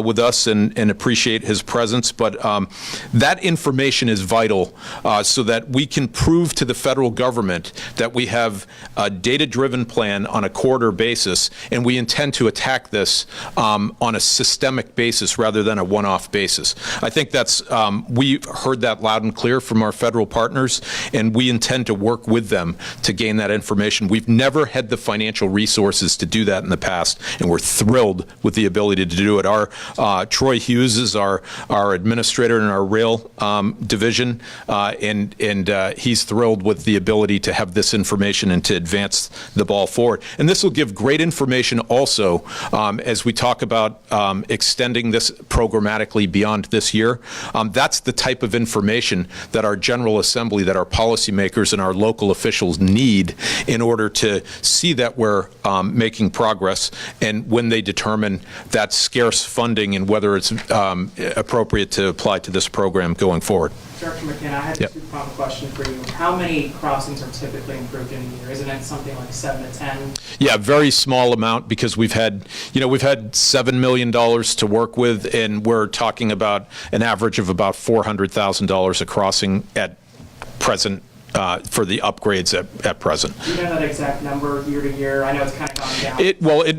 with us, and appreciate his presence. But that information is vital so that we can prove to the federal government that we have a data-driven plan on a corridor basis, and we intend to attack this on a systemic basis rather than a one-off basis. I think that's, we heard that loud and clear from our federal partners, and we intend to work with them to gain that information. We've never had the financial resources to do that in the past, and we're thrilled with the ability to do it. Our Troy Hughes is our administrator in our rail division, and he's thrilled with the ability to have this information and to advance the ball forward. And this will give great information also as we talk about extending this programmatically beyond this year. That's the type of information that our General Assembly, that our policymakers and our local officials need in order to see that we're making progress, and when they determine that scarce funding and whether it's appropriate to apply to this program going forward. Director McKenna, I had a two-pronged question for you. How many crossings are typically improved in a year? Isn't it something like 7 to 10? Yeah, very small amount, because we've had $7 million to work with, and we're talking about an average of about $400,000 a crossing at present for the upgrades at present. Do you know that exact number year to year? I know it's kind of gone down.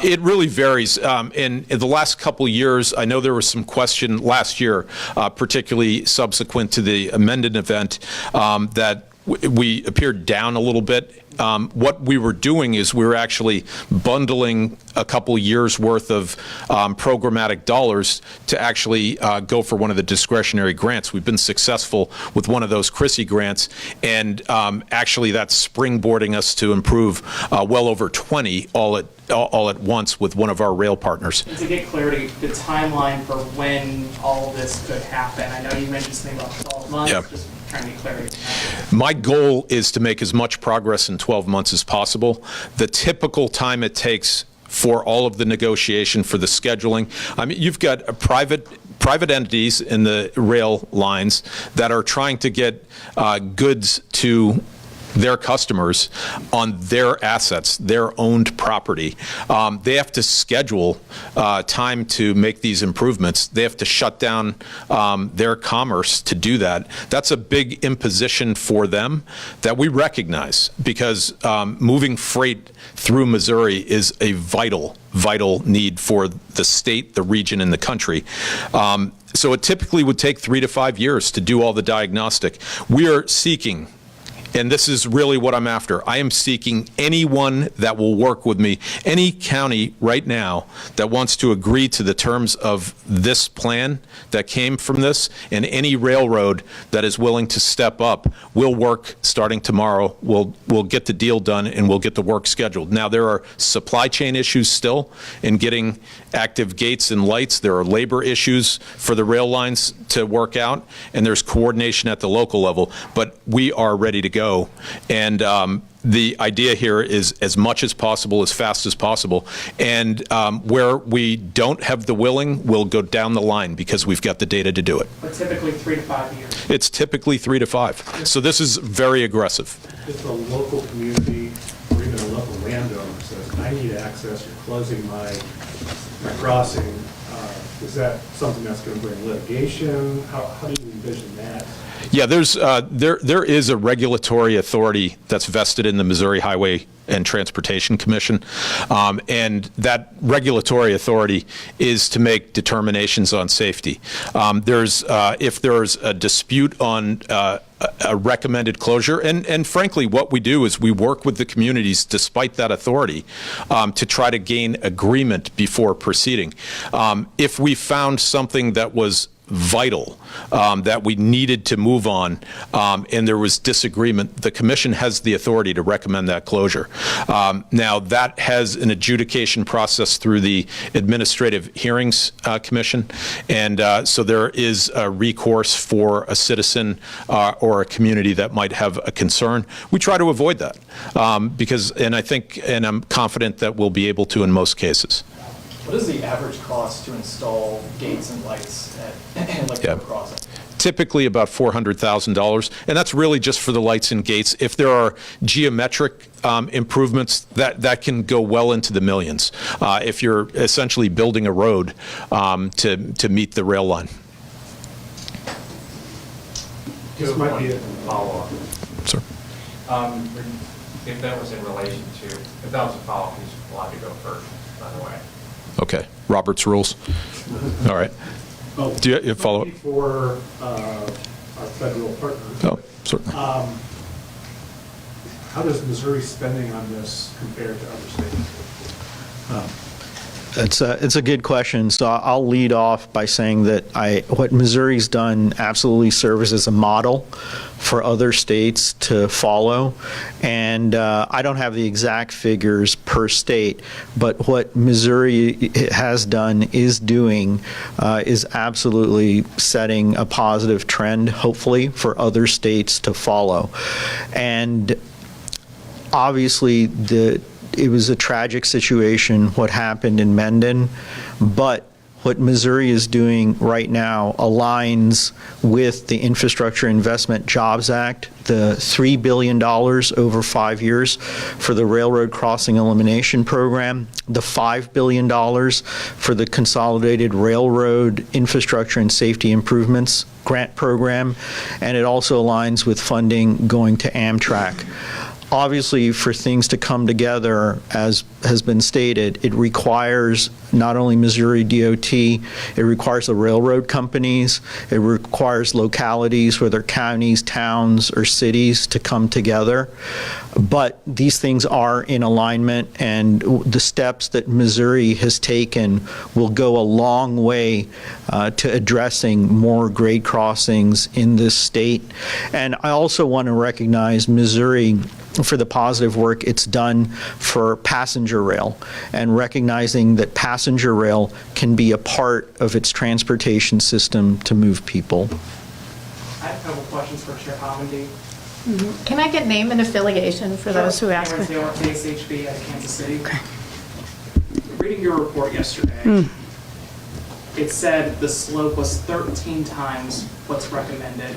It really varies. In the last couple of years, I know there was some question last year, particularly subsequent to the amended event, that we appeared down a little bit. What we were doing is we were actually bundling a couple years worth of programmatic dollars to actually go for one of the discretionary grants. We've been successful with one of those Chrissy grants, and actually that's springboarding us to improve well over 20 all at once with one of our rail partners. And to get clarity, the timeline for when all of this could happen, I know you mentioned something about 12 months. Yeah. Just trying to get clarity. My goal is to make as much progress in 12 months as possible. The typical time it takes for all of the negotiation, for the scheduling, I mean, you've got a private entities in the rail lines that are trying to get goods to their customers on their assets, their owned property. They have to schedule time to make these improvements. They have to shut down their commerce to do that. That's a big imposition for them that we recognize, because moving freight through Missouri is a vital need for the state, the region, and the country. So it typically would take 3 to 5 years to do all the diagnostic. We are seeking, and this is really what I'm after, I am seeking anyone that will work with me, any county right now that wants to agree to the terms of this plan that came from this, and any railroad that is willing to step up. We'll work starting tomorrow. We'll get the deal done, and we'll get the work scheduled. Now, there are supply chain issues still in getting active gates and lights. There are labor issues for the rail lines to work out, and there's coordination at the local level, but we are ready to go. And the idea here is as much as possible, as fast as possible. And where we don't have the willing, we'll go down the line because we've got the data to do it. But typically 3 to 5 years. It's typically 3 to 5. So this is very aggressive. If a local community or even a local landowner says, I need access, you're closing my crossing, is that something that's going to bring litigation? How do you envision that? Yeah, there is a regulatory authority that's vested in the Missouri Highway and Transportation Commission, and that regulatory authority is to make determinations on safety. If there's a dispute on a recommended closure, and frankly, what we do is we work with the communities despite that authority to try to gain agreement before proceeding. If we found something that was vital, that we needed to move on, and there was disagreement, the commission has the authority to recommend that closure. Now, that has an adjudication process through the Administrative Hearings Commission, and so there is a recourse for a citizen or a community that might have a concern. We try to avoid that because, and I'm confident that we'll be able to in most cases. What is the average cost to install gates and lights at like a crossing? Typically about $400,000, and that's really just for the lights and gates. If there are geometric improvements, that can go well into the millions. If you're essentially building a road to meet the rail line. This might be a follow-up. Sir. If that was in relation to, if that was a follow-up, he's allowed to go first, by the way. Okay, Robert's rules. All right. Oh, Do you follow up? For our federal partners. Oh, certainly. How does Missouri spending on this compare to other states? It's a good question. So I'll lead off by saying that what Missouri's done absolutely serves as a model for other states to follow. And I don't have the exact figures per state, but what Missouri has done, is doing, is absolutely setting a positive trend, hopefully, for other states to follow. And obviously, it was a tragic situation, what happened in Mendon, but what Missouri is doing right now aligns with the Infrastructure Investment Jobs Act, the $3 billion over 5 years for the Railroad Crossing Elimination Program, the $5 billion for the Consolidated Railroad Infrastructure and Safety Improvements Grant Program, and it also aligns with funding going to Amtrak. Obviously, for things to come together, as has been stated, it requires not only Missouri DOT, it requires the railroad companies, it requires localities, whether counties, towns, or cities, to come together. But these things are in alignment, and the steps that Missouri has taken will go a long way to addressing more grade crossings in this state. And I also want to recognize Missouri for the positive work it's done for passenger rail, and recognizing that passenger rail can be a part of its transportation system to move people. I have a couple questions for Chair Homendy. Can I get name and affiliation for those who ask? Cameron Taylor, KSHB out of Kansas City. Reading your report yesterday, it said the slope was 13 times what's recommended.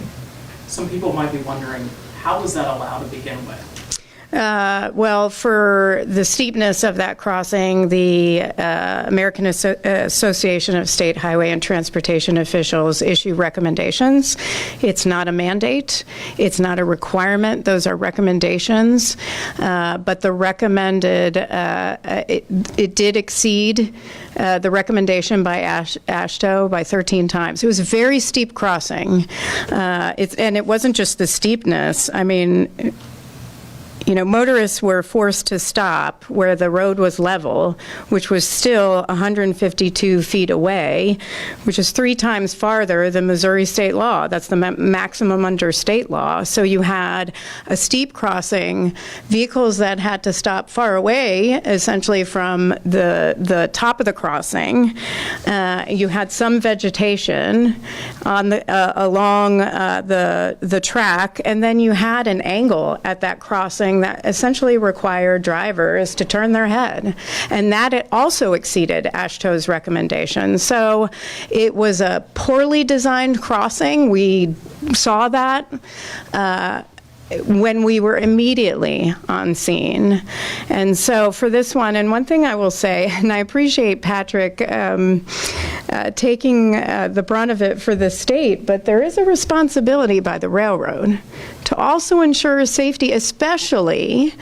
Some people might be wondering, how was that allowed to begin with? Well, for the steepness of that crossing, the American Association of State Highway and Transportation Officials issue recommendations. It's not a mandate. It's not a requirement. Those are recommendations. But the recommended, it did exceed the recommendation by AASHTO by 13 times. It was a very steep crossing. And it wasn't just the steepness. I mean, you know, motorists were forced to stop where the road was level, which was still 152 feet away, which is 3 times farther than Missouri state law. That's the maximum under state law. So you had a steep crossing, vehicles that had to stop far away, essentially from the top of the crossing. You had some vegetation on along the track, and then you had an angle at that crossing that essentially required drivers to turn their head. And that it also exceeded AASHTO's recommendation. So it was a poorly designed crossing. We saw that when we were immediately on scene. And so for this one, and one thing I will say, and I appreciate Patrick taking the brunt of it for the state, but there is a responsibility by the railroad to also ensure safety, especially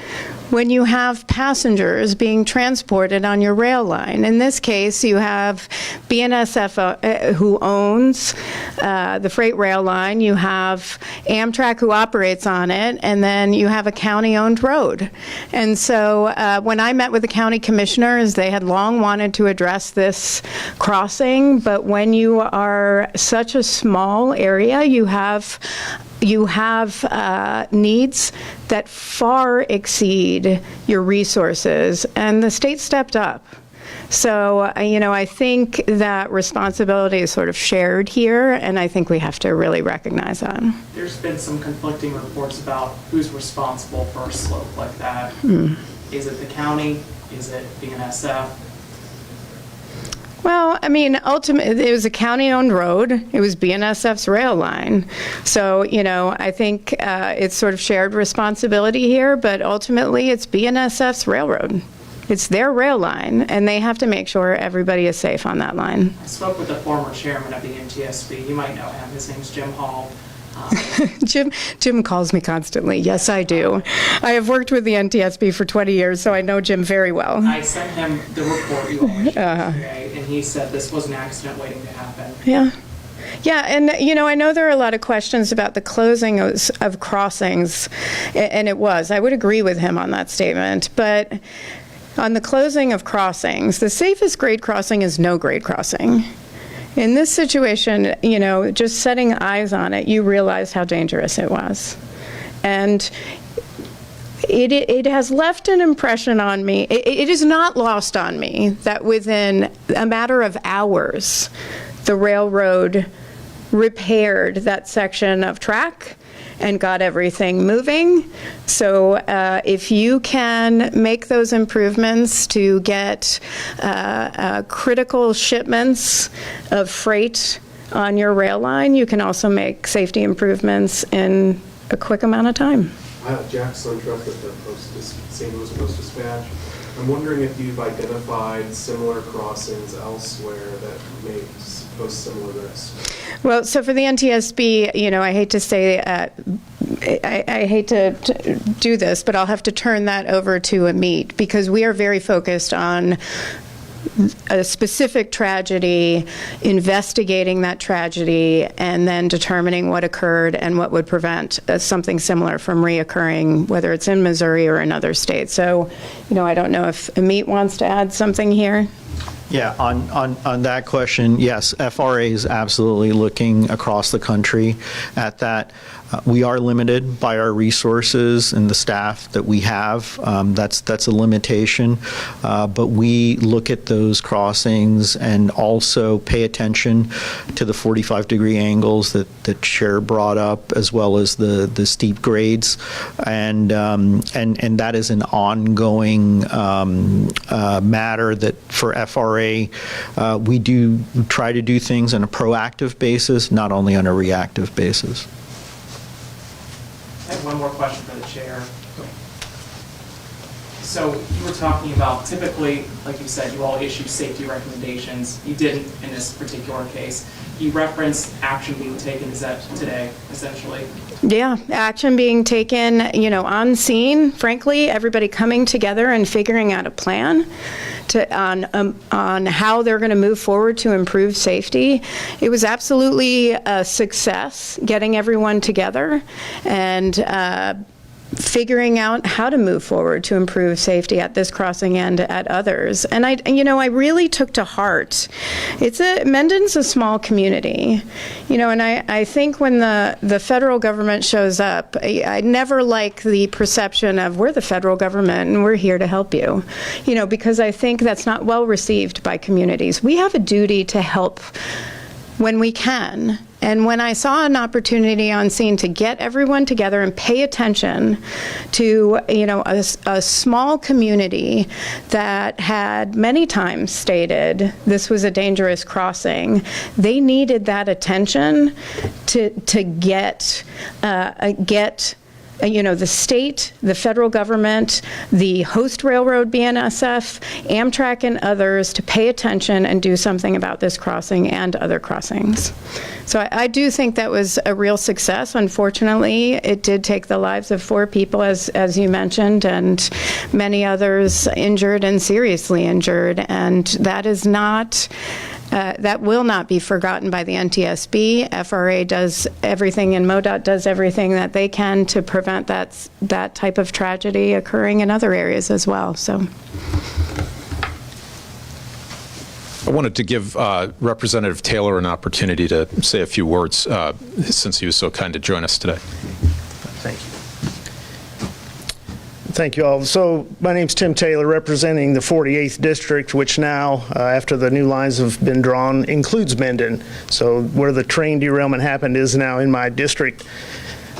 when you have passengers being transported on your rail line. In this case, you have BNSF who owns the freight rail line, you have Amtrak who operates on it, and then you have a county-owned road. And so when I met with the county commissioners, they had long wanted to address this crossing, but when you are such a small area, you have needs that far exceed your resources, and the state stepped up. So, I think that responsibility is sort of shared here, and I think we have to really recognize that. There's been some conflicting reports about who's responsible for a slope like that. Is it the county? Is it BNSF? Well, ultimately, it was a county-owned road. It was BNSF's rail line. So, I think it's sort of shared responsibility here, but ultimately, it's BNSF's railroad. It's their rail line, and they have to make sure everybody is safe on that line. I spoke with the former chairman of the NTSB. You might know him. His name's Jim Hall. Jim calls me constantly. Yes, I do. I have worked with the NTSB for 20 years, so I know Jim very well. I sent him the report you all issued today, and he said this was an accident waiting to happen. Yeah. Yeah, and I know there are a lot of questions about the closing of crossings, and it was. I would agree with him on that statement, but on the closing of crossings, the safest grade crossing is no grade crossing. In this situation, just setting eyes on it, you realize how dangerous it was. And it has left an impression on me. It is not lost on me that within a matter of hours, the railroad repaired that section of track and got everything moving. So if you can make those improvements to get critical shipments of freight on your rail line, you can also make safety improvements in a quick amount of time. Jack Suntruck with the St. Louis Post-Dispatch. I'm wondering if you've identified similar crossings elsewhere that may pose similar risks. Well, so for the NTSB, I hate to say, I hate to do this, but I'll have to turn that over to Amit, because we are very focused on a specific tragedy, investigating that tragedy, and then determining what occurred and what would prevent something similar from reoccurring, whether it's in Missouri or another state. So, I don't know if Amit wants to add something here. Yeah, on that question, yes, FRA is absolutely looking across the country at that. We are limited by our resources and the staff that we have. That's a limitation. But we look at those crossings and also pay attention to the 45-degree angles that Chair brought up, as well as the steep grades. And that is an ongoing matter that for FRA, we do try to do things on a proactive basis, not only on a reactive basis. I have one more question for the chair. So you were talking about typically, like you said, you all issue safety recommendations. You didn't in this particular case. You referenced action being taken. Is that today, essentially? Yeah, action being taken, on scene, frankly, everybody coming together and figuring out a plan on how they're going to move forward to improve safety. It was absolutely a success getting everyone together and figuring out how to move forward to improve safety at this crossing and at others. And I really took to heart. Menden's a small community, and I think when the federal government shows up, I never like the perception of we're the federal government and we're here to help you, because I think that's not well received by communities. We have a duty to help when we can. And when I saw an opportunity on scene to get everyone together and pay attention to, a small community that had many times stated this was a dangerous crossing, they needed that attention to get the state, the federal government, the host railroad BNSF, Amtrak, and others to pay attention and do something about this crossing and other crossings. So I do think that was a real success. Unfortunately, it did take the lives of 4 people, as you mentioned, and many others injured and seriously injured, and that is not that will not be forgotten by the NTSB. FRA does everything, and MoDOT does everything that they can to prevent that type of tragedy occurring in other areas as well. So, I wanted to give Representative Taylor an opportunity to say a few words since he was so kind to join us today. Thank you. Thank you all. So my name's Tim Taylor, representing the 48th District, which now, after the new lines have been drawn, includes Mendon. So where the train derailment happened is now in my district.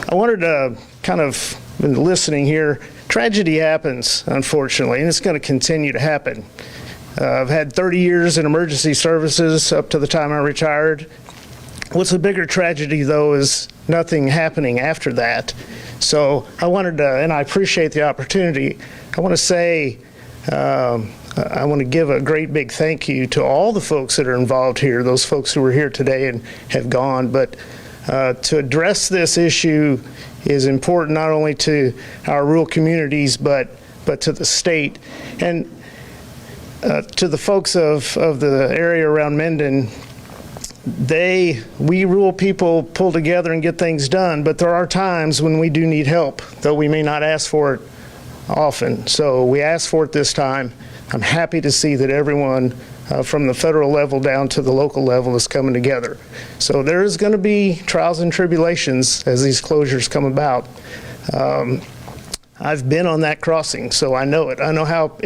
I wanted to kind of, been listening here, tragedy happens, unfortunately, and it's going to continue to happen. I've had 30 years in emergency services up to the time I retired. What's the bigger tragedy, though, is nothing happening after that. So I wanted to, and I appreciate the opportunity, I want to say, I want to give a great big thank you to all the folks that are involved here, those folks who were here today and have gone. But to address this issue is important not only to our rural communities, but to the state. And to the folks of the area around Mendon, we rural people pull together and get things done, but there are times when we do need help, though we may not ask for it often. So we asked for it this time. I'm happy to see that everyone from the federal level down to the local level is coming together. So there is going to be trials and tribulations as these closures come about. I've been on that crossing, so I know it. I know how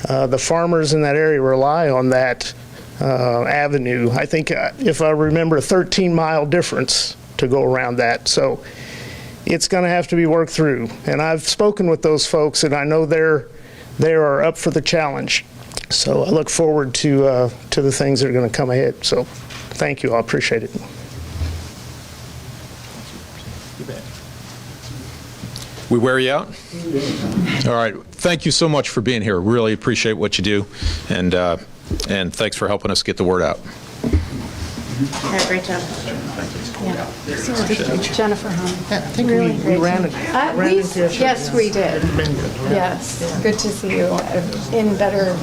the farmers in that area rely on that avenue. I think, if I remember, a 13-mile difference to go around that. So it's going to have to be worked through. And I've spoken with those folks, and I know they are up for the challenge. So I look forward to the things that are going to come ahead. So thank you. I appreciate it. We wear you out? All right. Thank you so much for being here. Really appreciate what you do, and thanks for helping us get the word out. yeah, great job. Jennifer Hahn. I think we ran it. Yes, we did. Yes, good to see you in better,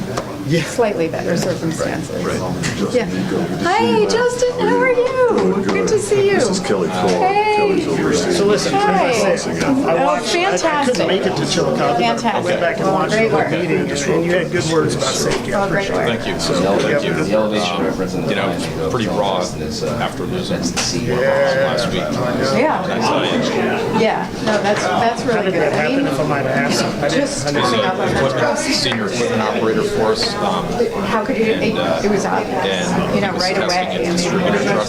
slightly better circumstances. Yeah. Hi, Justin, how are you? Good to see you. This is Kelly Cole. Hey. So listen, Hi. I couldn't make it to Chillicothe. Fantastic. I went back and watched the whole meeting, and you had good words about safety. I Great appreciate work. Thank you. Thank you. The elevation represents Pretty raw after losing last week. Yeah, no, that's How really did that good. I happen, mean, if I might ask? just coming up on the truck. Senior equipment operator for us. How could you, it was obvious, right away. I mean, Distributor truck